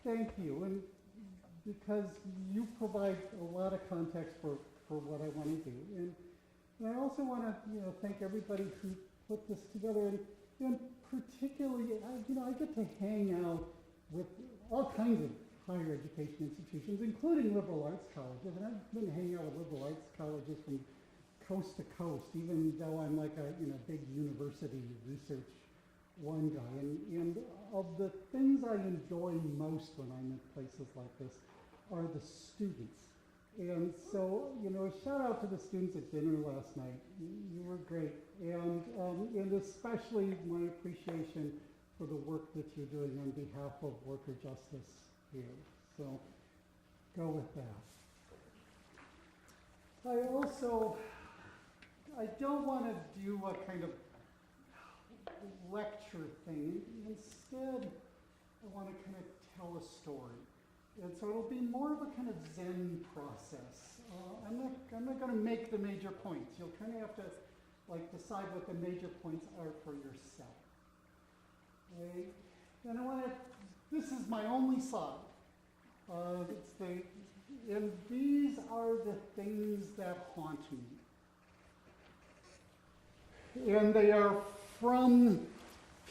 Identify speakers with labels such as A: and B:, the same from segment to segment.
A: Thank you, and because you provide a lot of context for what I want to do. And I also want to, thank everybody who put this together. And particularly, I get to hang out with all kinds of higher education institutions, including liberal arts colleges. And I've been hanging out with liberal arts colleges from coast to coast, even though I'm like a big university research one guy. And of the things I enjoy most when I'm in places like this are the students. And so, a shout out to the students at dinner last night. You were great. And especially my appreciation for the work that you're doing on behalf of worker justice here. So go with that. I don't want to do a kind of lecture thing. Instead, I want to kind of tell a story. And so it'll be more of a kind of Zen process. I'm not going to make the major points. You'll kind of have to decide what the major points are for yourself. Okay? And this is my only slide. And these are the things that haunt me. And they are from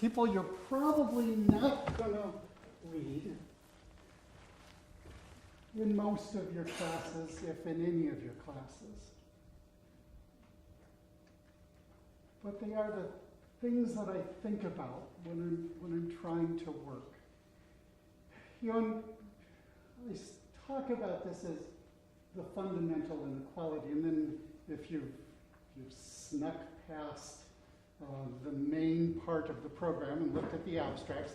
A: people you're probably not going to read in most of your classes, if in any of your classes. But they are the things that I think about when I'm trying to work. I talk about this as the fundamental inequality, and then if you've snuck past the main part of the program and looked at the abstracts,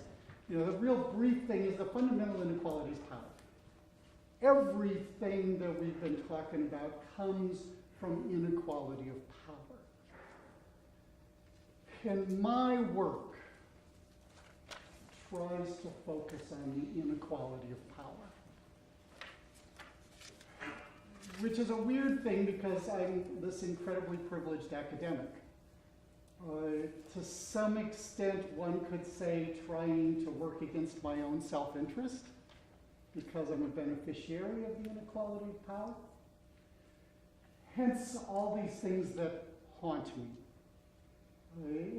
A: the real brief thing is the fundamental inequality is power. Everything that we've been talking about comes from inequality of power. And my work tries to focus on the inequality of power. Which is a weird thing because I'm this incredibly privileged academic. To some extent, one could say trying to work against my own self-interest, because I'm a beneficiary of the inequality of power. Hence, all these things that haunt me.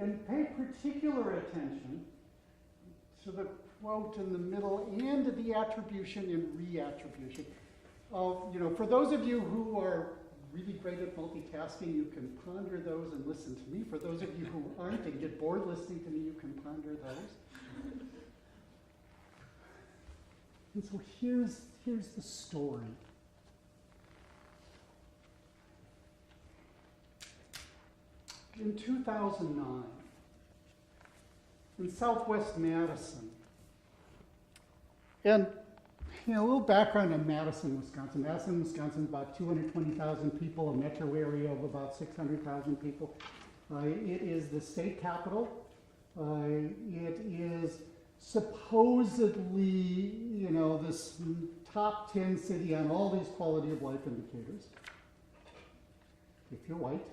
A: And pay particular attention to the quote in the middle and to the attribution and reattribution. For those of you who are really great at multitasking, you can ponder those and listen to me. For those of you who aren't and get bored listening to me, you can ponder those. And so here's the story. In 2009, in Southwest Madison, and a little background on Madison, Wisconsin. Madison, Wisconsin is about 220,000 people, a metro area of about 600,000 people. It is the state capital. It is supposedly, this top 10 city on all these quality of life indicators, if you're white.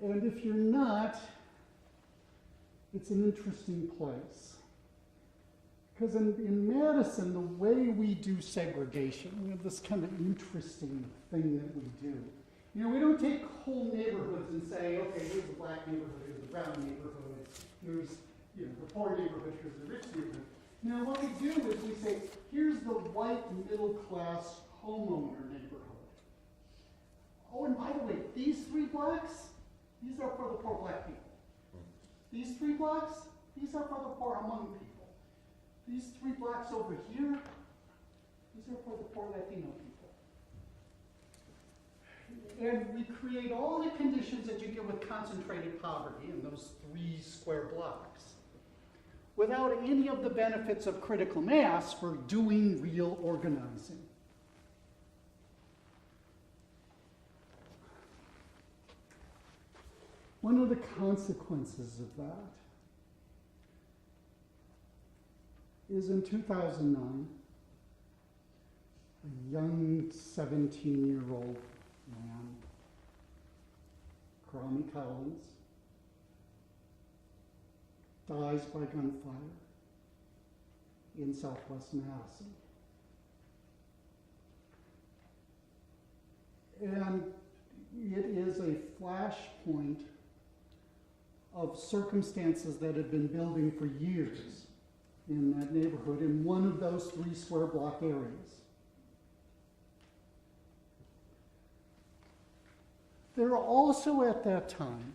A: And if you're not, it's an interesting place. Because in Madison, the way we do segregation, we have this kind of interesting thing that we do. We don't take whole neighborhoods and say, okay, here's the black neighborhood, here's the brown neighborhood, here's the poor neighborhood, here's the rich neighborhood. What we do is we say, here's the white middle class homeowner neighborhood. Oh, and by the way, these 3 blocks, these are for the poor black people. These 3 blocks, these are for the poor Hmong people. These 3 blocks over here, these are for the poor Latino people. And we create all the conditions that you get with concentrated poverty in those 3 square blocks, without any of the benefits of critical mass for doing real organizing. One of the consequences of that is in 2009, a young 17-year-old man, Karami Collins, dies by gunfire in Southwest Madison. And it is a flashpoint of circumstances that had been building for years in that neighborhood in one of those 3 square block areas. There also at that time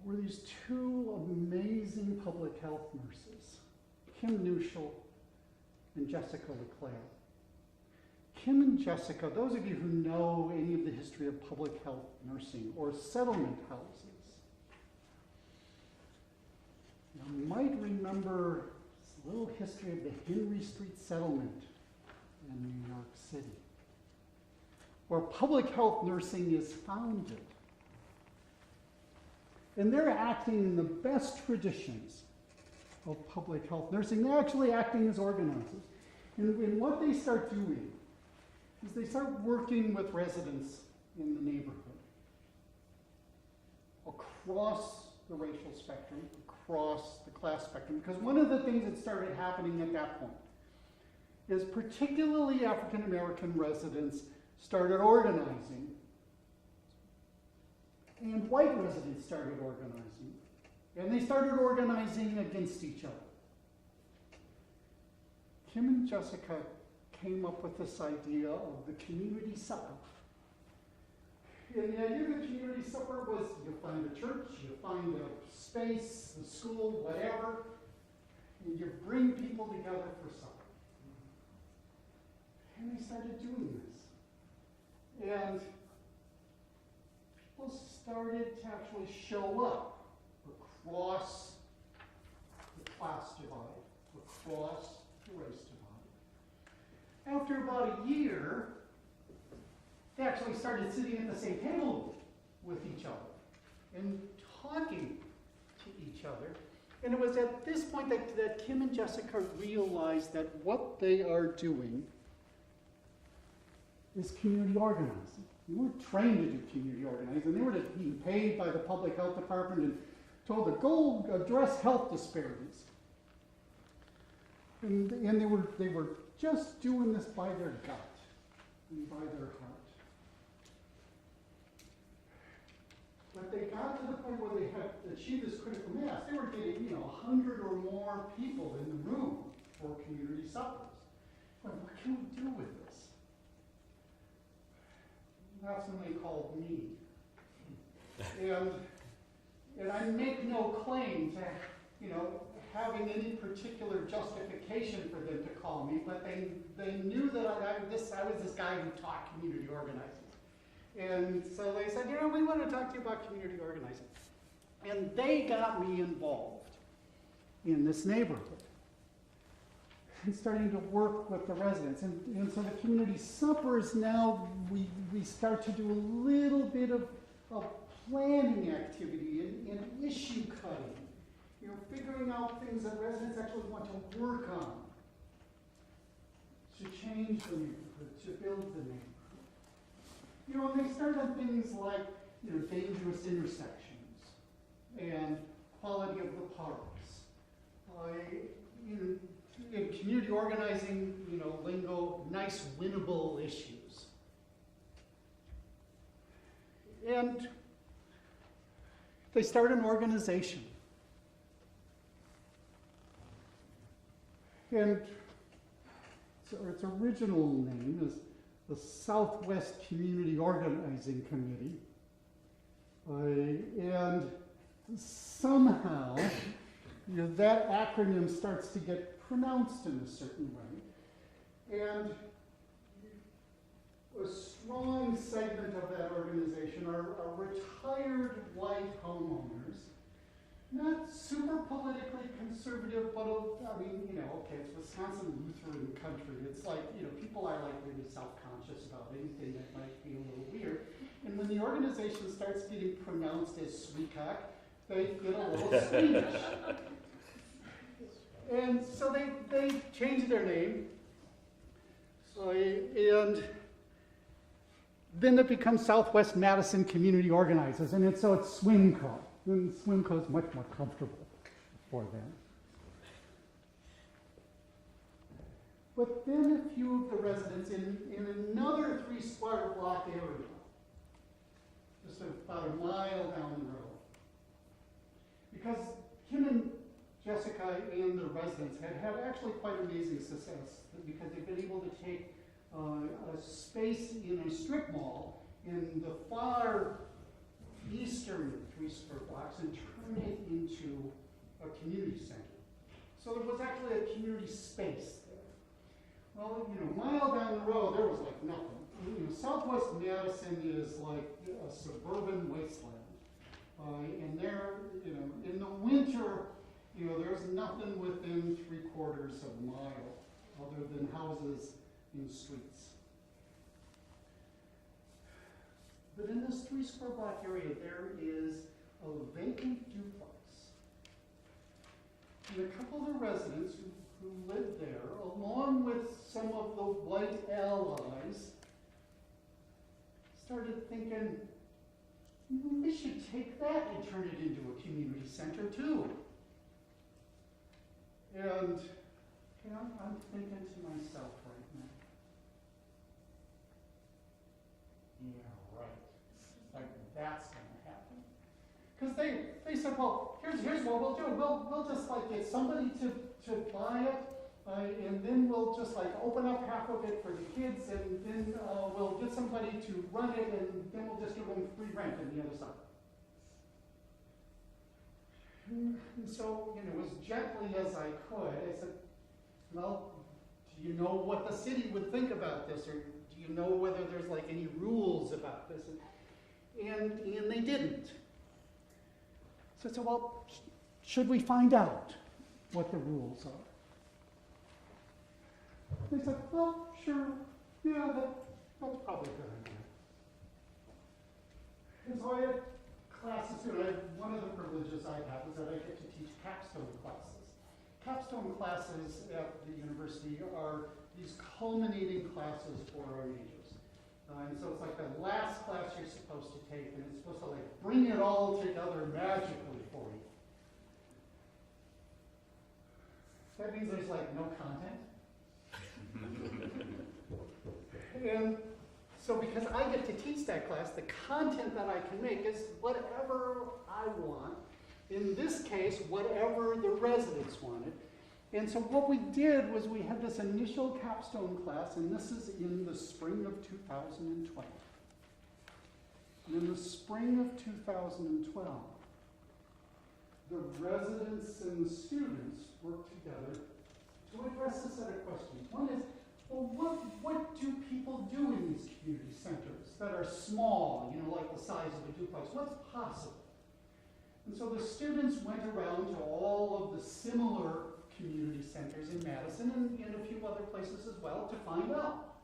A: were these 2 amazing public health nurses, Kim Neuschel and Jessica Leclerc. Kim and Jessica, those of you who know any of the history of public health nursing or settlement houses, you might remember this little history of the Henry Street settlement in New York City, where public health nursing is founded. And they're acting in the best traditions of public health nursing. They're actually acting as organizers. And what they start doing is they start working with residents in the neighborhood across the racial spectrum, across the class spectrum. Because one of the things that started happening at that point is particularly African American residents started organizing, and white residents started organizing, and they started organizing against each other. Kim and Jessica came up with this idea of the community supper. And the idea of the community supper was you find a church, you find a space, a school, whatever, and you bring people together for supper. And they started doing this. And people started to actually show up across the class divide, across the race divide. After about a year, they actually started sitting at the same table with each other and talking to each other. And it was at this point that Kim and Jessica realized that what they are doing is community organizing. They weren't trained to do community organizing. They were just being paid by the public health department and told to go address health disparities. And they were just doing this by their gut and by their heart. But they got to the point where they had achieved this critical mass. They were getting, 100 or more people in the room for community suppers. But what can we do with this? That's when they called me. And I make no claim to, having any particular justification for them to call me, but they knew that I was this guy who taught community organizing. And so they said, we want to talk to you about community organizing. And they got me involved in this neighborhood and starting to work with the residents. And so the community suppers now, we start to do a little bit of planning activity and issue cutting. Figuring out things that residents actually want to work on to change the neighborhood, to build the neighborhood. And they start on things like, dangerous intersections and quality of the parks. In community organizing, lingo, nice winnable issues. And they start an organization. And so its original name is the Southwest Community Organizing Committee. And somehow, that acronym starts to get pronounced in a certain way. And a strong segment of that organization are retired white homeowners. Not super politically conservative, but it's Wisconsin Lutheran country. It's like, people are likely to be self-conscious about anything that might be a little weird. And when the organization starts getting pronounced as Sweecock, they get a little squeamish. And so they changed their name. And then it becomes Southwest Madison Community Organizers, and so it's SWINCO. then the swim coat's much more comfortable for them. But then a few of the residents in another 3 square block area, just about a mile down the road, because Kim and Jessica and the residents had actually quite amazing success, because they've been able to take a space in a strip mall in the far eastern 3 square blocks and turn it into a community center. So there was actually a community space there. Well, a mile down the road, there was like nothing. Southwest Madison is like a suburban wasteland. And there, in the winter, there's nothing within 3/4 of a mile other than houses and streets. But in this 3 square block area, there is a vacant duplex. And a couple of the residents who lived there, along with some of the white allies, started thinking, we should take that and turn it into a community center too. And I'm thinking to myself right now, yeah, right. Like that's going to happen. Because they said, well, here's what we'll do. We'll just like get somebody to buy it, and then we'll just like open up half of it for the kids, and then we'll get somebody to run it, and then we'll just give them free rent on the other side. And so, as gently as I could, I said, well, do you know what the city would think about this, or do you know whether there's like any rules about this? And they didn't. So I said, well, should we find out what the rules are? They said, well, sure, yeah, that's probably a good idea. And so I had classes too. One of the privileges I have is that I get to teach capstone classes. Capstone classes at the university are these culminating classes for our majors. And so it's like the last class you're supposed to take, and it's supposed to like bring it all together magically for you. That means there's like no content. And so because I get to teach that class, the content that I can make is whatever I want. In this case, whatever the residents wanted. And so what we did was we had this initial capstone class, and this is in the spring of 2012. And in the spring of 2012, the residents and the students worked together to address a set of questions. One is, well, what do people do in these community centers that are small, like the size of a duplex? What's possible? And so the students went around to all of the similar community centers in Madison and in a few other places as well to find out.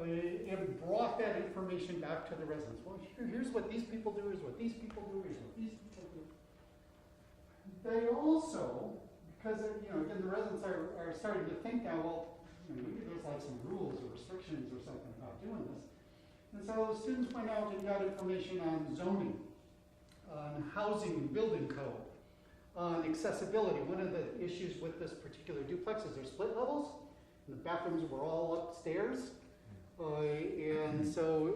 A: And brought that information back to the residents. Well, here's what these people do, here's what these people do, here's what these people do. They also, because again, the residents are starting to think now, well, maybe there's like some rules or restrictions or something about doing this. And so the students went out and got information on zoning, on housing and building code, on accessibility. One of the issues with this particular duplex is there's split levels, and the bathrooms were all upstairs. And so,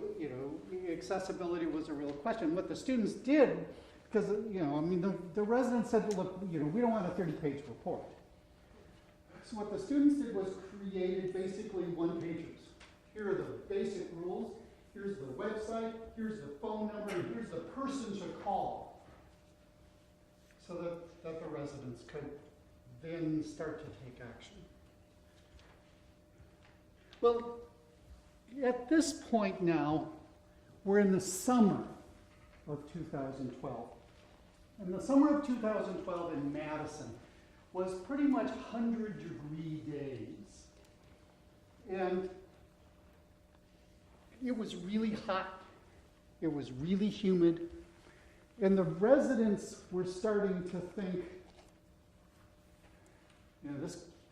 A: accessibility was a real question. What the students did, because, the residents said, look, we don't want a 30-page report. So what the students did was created basically one-pagers. Here are the basic rules. Here's the website. Here's the phone number. And here's the person to call. So that the residents could then start to take action. Well, at this point now, we're in the summer of 2012. And the summer of 2012 in Madison was pretty much 100-degree days. And it was really hot. It was really humid. And the residents were starting to think,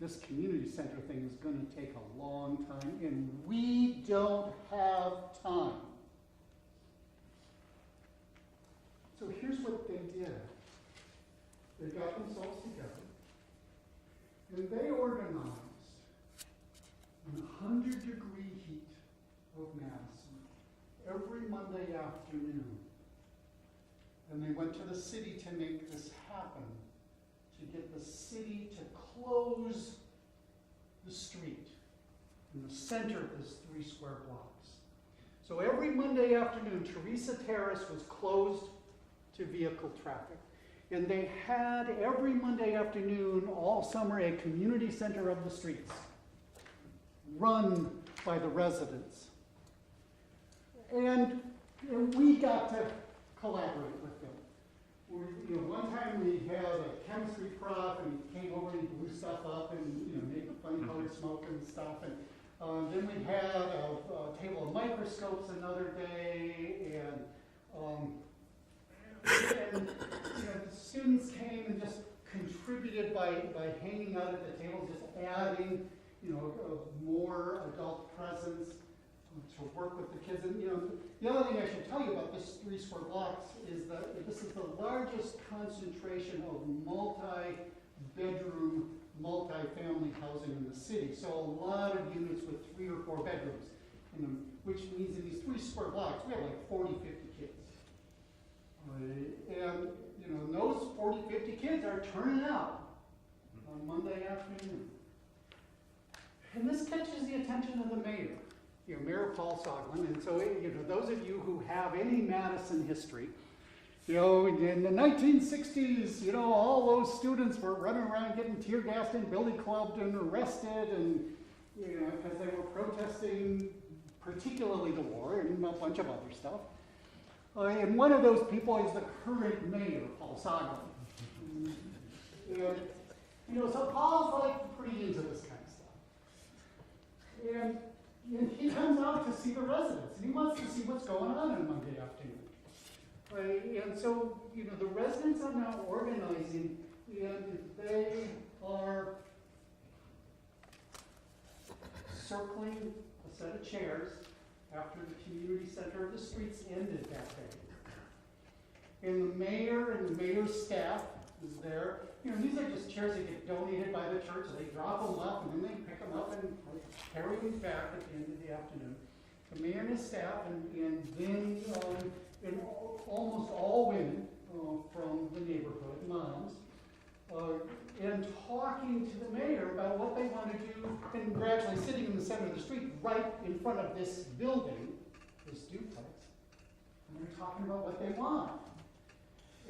A: this community center thing is going to take a long time, and we don't have time. So here's what they did, they got themselves together, and they organized in 100-degree heat of Madison every Monday afternoon. And they went to the city to make this happen, to get the city to close the street in the center of this 3 square blocks. So every Monday afternoon, Teresa Terrace was closed to vehicle traffic. And they had every Monday afternoon all summer a community center of the streets run by the residents. And we got to collaborate with them. One time we had a chemistry prof, and he came over and he blew stuff up and made funny colored smoke and stuff. And then we had a table of microscopes another day, and the students came and just contributed by hanging out at the table, just adding more adult presence to work with the kids. And the other thing I should tell you about this 3 square blocks is that this is the largest concentration of multi-bedroom, multi-family housing in the city. So a lot of units with 3 or 4 bedrooms in them, which means in these 3 square blocks we have like 40, 50 kids. And those 40, 50 kids are turning out on Monday afternoon. And this catches the attention of the mayor. Mayor Paul Soglin, and so those of you who have any Madison history, in the 1960s, all those students were running around getting tear gassed and billy clubbed and arrested, and because they were protesting, particularly the war and a bunch of other stuff. And one of those people is the current mayor, Paul Soglin. And so Paul's like pretty into this kind of stuff. And he comes out to see the residents, and he wants to see what's going on Monday afternoon. And so, the residents are now organizing, and they are circling a set of chairs after the community center of the streets ended that day. And the mayor and the mayor's staff is there. These are just chairs that get donated by the church, so they drop them off, and then they pick them up and carry them back at the end of the afternoon. The mayor and his staff, and then and almost all women from the neighborhood, moms, and talking to the mayor about what they want to do, and we're actually sitting in the center of the street, right in front of this building, this duplex, and they're talking about what they want.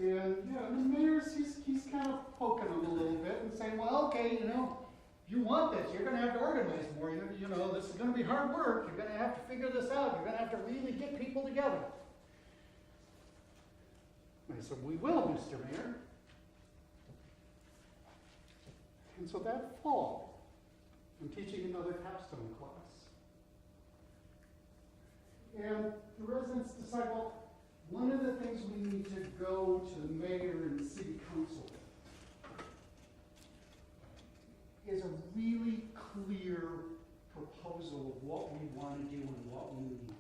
A: And the mayor's, he's kind of poking them a little bit and saying, well, okay, you want this, you're going to have to organize more. This is going to be hard work. You're going to have to figure this out. You're going to have to really get people together. And I said, we will, Mr. Mayor. And so that fall, I'm teaching another capstone class. And the residents decide, well, one of the things we need to go to the mayor and the city council is a really clear proposal of what we want to do and what we need.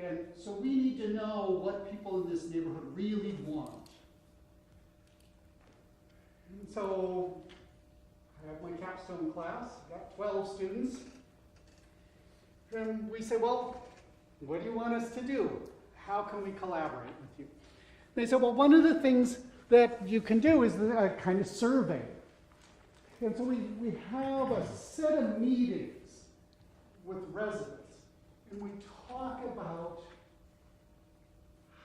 A: And so we need to know what people in this neighborhood really want. And so I have my capstone class, got 12 students. And we say, well, what do you want us to do? How can we collaborate with you? They said, well, one of the things that you can do is a kind of survey. And so we have a set of meetings with residents, and we talk about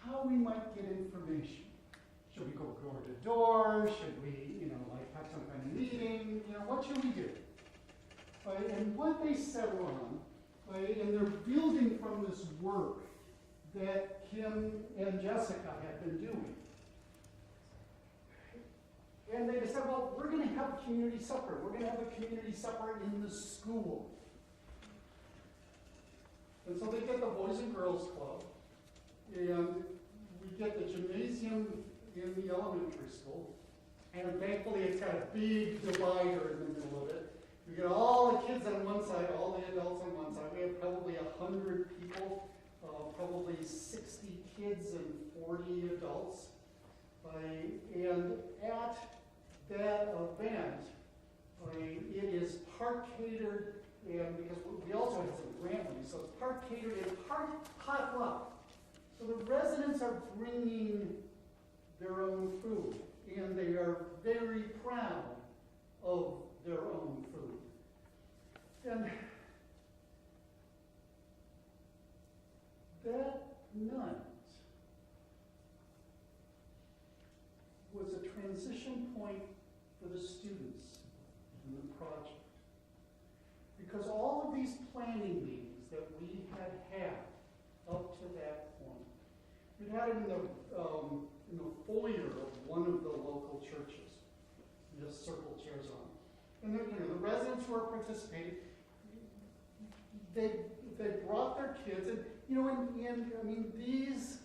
A: how we might get information. Should we go door to door? Should we, have some kind of meeting? What should we do? And what they settle on, and they're building from this work that Kim and Jessica had been doing. And they decided, well, we're going to have a community supper. We're going to have a community supper in the school. And so they get the Boys and Girls Club, and we get the gymnasium in the elementary school. And thankfully it's got a big divider in the middle of it. We get all the kids on one side, all the adults on one side. We have probably 100 people, probably 60 kids and 40 adults. And at that event, it is part catered, and because we also have some grant money, so it's part catered and part potluck. So the residents are bringing their own food, and they are very proud of their own food. And that night was a transition point for the students in the project. Because all of these planning meetings that we had up to that point, we had it in the foyer of one of the local churches. Just circle chairs on. And the residents who are participating, they brought their kids, and I mean, these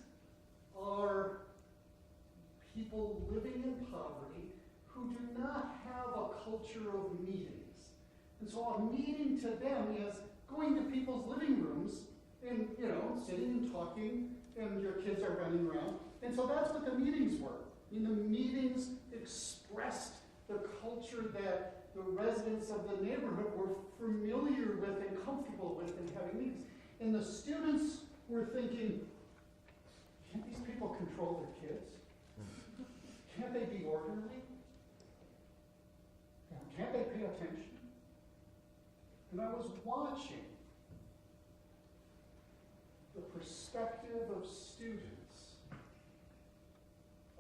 A: are people living in poverty who do not have a culture of meetings. And so a meeting to them is going to people's living rooms and, sitting and talking, and your kids are running around. And so that's what the meetings were. I mean, the meetings expressed the culture that the residents of the neighborhood were familiar with and comfortable with in having meetings. And the students were thinking, can't these people control their kids? Can't they be orderly? Can't they pay attention? And I was watching the perspective of students,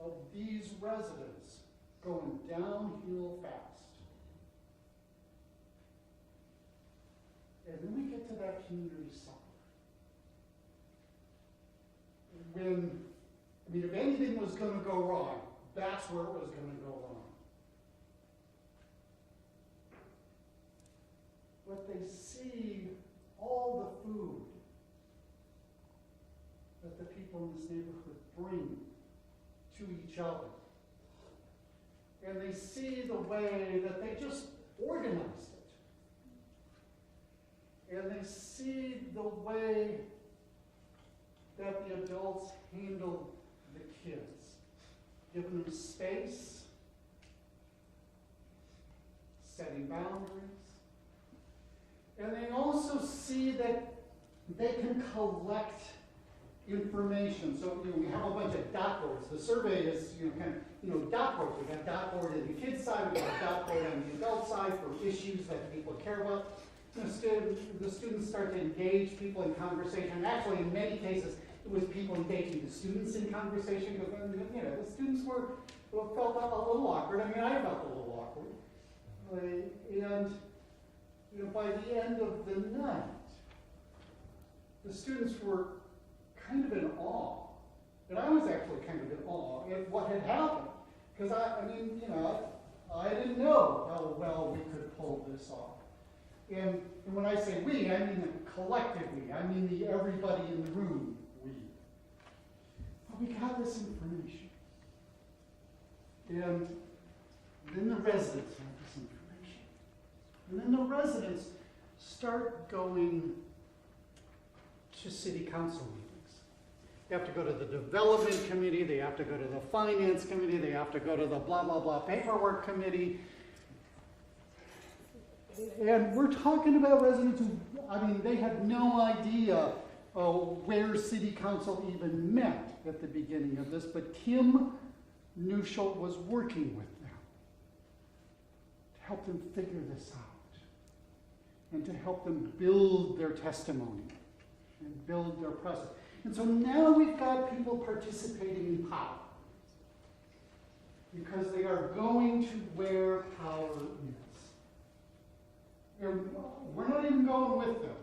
A: of these residents going downhill fast. And then we get to that community supper. If anything was going to go wrong, that's where it was going to go wrong. But they see all the food that the people in this neighborhood bring to each other. And they see the way that they just organized it. And they see the way that the adults handled the kids, giving them space, setting boundaries. And they also see that they can collect information. So we have a bunch of dot boards. The survey is dot boards. We got dot board on the kids' side, we got dot board on the adult side for issues that people care about. The students start to engage people in conversation. Actually, in many cases, it was people engaging the students in conversation because the students felt a little awkward. I mean, I felt a little awkward. And by the end of the night, the students were kind of in awe. And I was actually kind of in awe at what had happened. Because I didn't know how well we could pull this off. And when I say we, I mean the collective we. I mean the everybody in the room we. But we got this information. And then the residents have this information. And then the residents start going to city council meetings. They have to go to the development committee, they have to go to the finance committee, they have to go to the blah, blah, blah paperwork committee. And we're talking about residents who, they had no idea where city council even met at the beginning of this, but Kim Neuschel was working with them to help them figure this out and to help them build their testimony and build their presence. And so now we've got people participating in power because they are going to where power is. And we're not even going with them.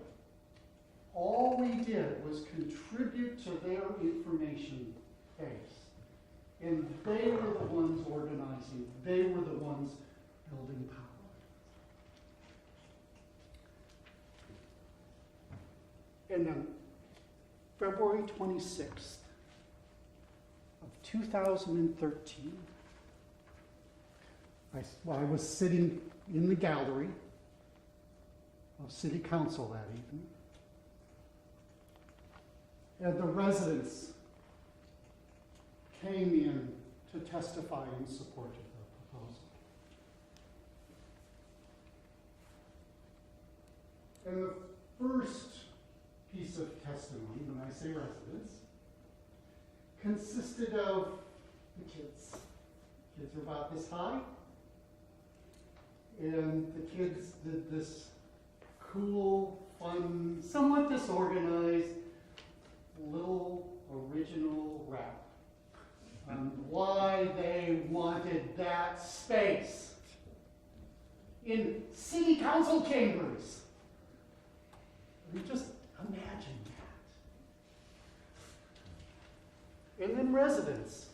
A: All we did was contribute to their information base. And they were the ones organizing. They were the ones building power. And then February 26th of 2013, I was sitting in the gallery of City Council that evening. And the residents came in to testify in support of the proposal. And the first piece of testimony, when I say residents, consisted of the kids. Kids were about this high, and the kids did this cool, fun, somewhat disorganized, little original rap on why they wanted that space in city council chambers. I mean, just imagine that. And then residents,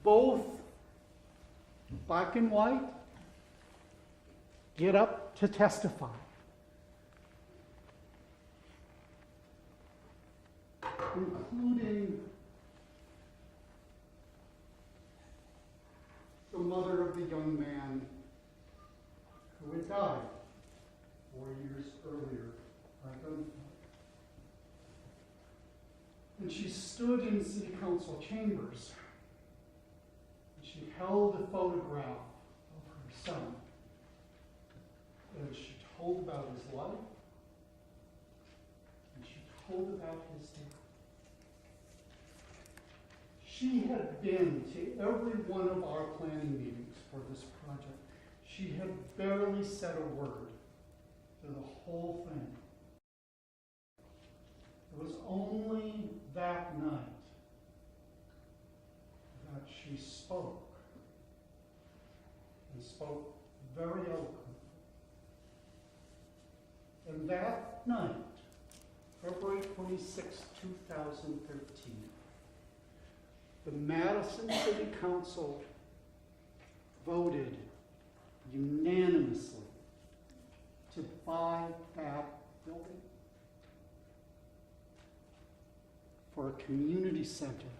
A: both black and white, get up to testify. Including the mother of the young man who had died 4 years earlier by gunfire. And she stood in city council chambers. And she held a photograph of her son. And she told about his life. And she told about his death. She had been to every one of our planning meetings for this project. She had barely said a word to the whole thing. It was only that night that she spoke, and spoke very eloquently. And that night, February 26, 2013, the Madison City Council voted unanimously to buy that building for a community center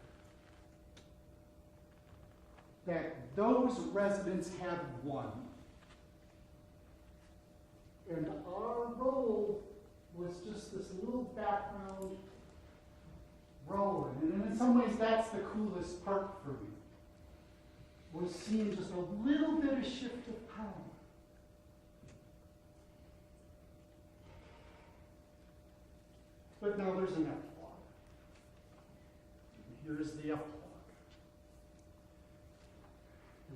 A: that those residents had won. And our role was just this little background role. And in some ways, that's the coolest part for me, was seeing just a little bit of shift of power. But now there's an epilogue. Here's the epilogue.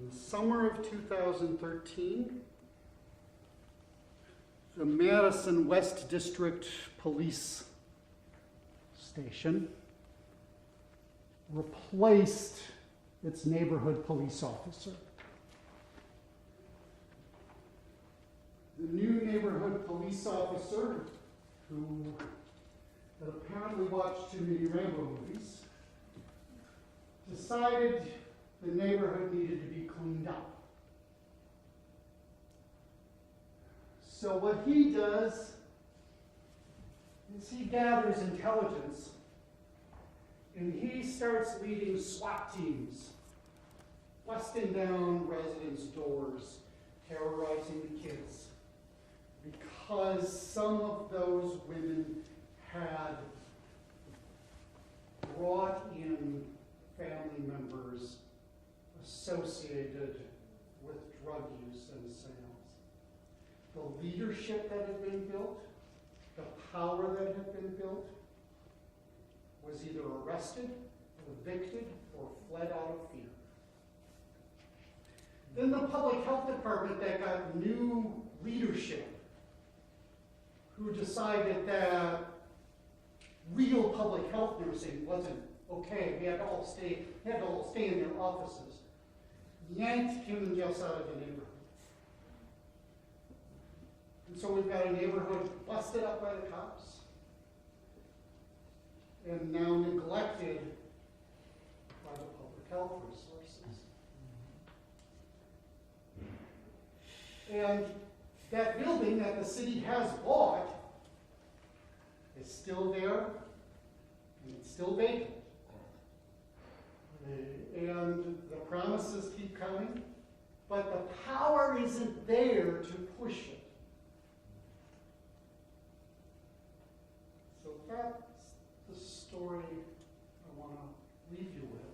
A: In the summer of 2013, the Madison West District Police Station replaced its neighborhood police officer. The new neighborhood police officer, who had apparently watched too many Rambo movies, decided the neighborhood needed to be cleaned up. So what he does is he gathers intelligence and he starts leading SWAT teams, busting down residents' doors, terrorizing the kids, because some of those women had brought in family members associated with drug use and sales. The leadership that had been built, the power that had been built, was either arrested, evicted, or fled out of fear. Then the public health department that got new leadership, who decided that real public health nursing wasn't okay. We had to all stay in their offices. Yanked Kim and Jess out of the neighborhood. And so we've got a neighborhood busted up by the cops and now neglected by the public health resources. And that building that the city has bought is still there, and it's still vacant. And the promises keep coming, but the power isn't there to push it. So that's the story I want to leave you with.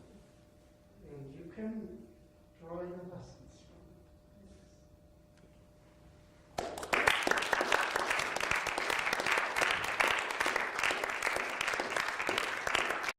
A: And you can destroy the lesson.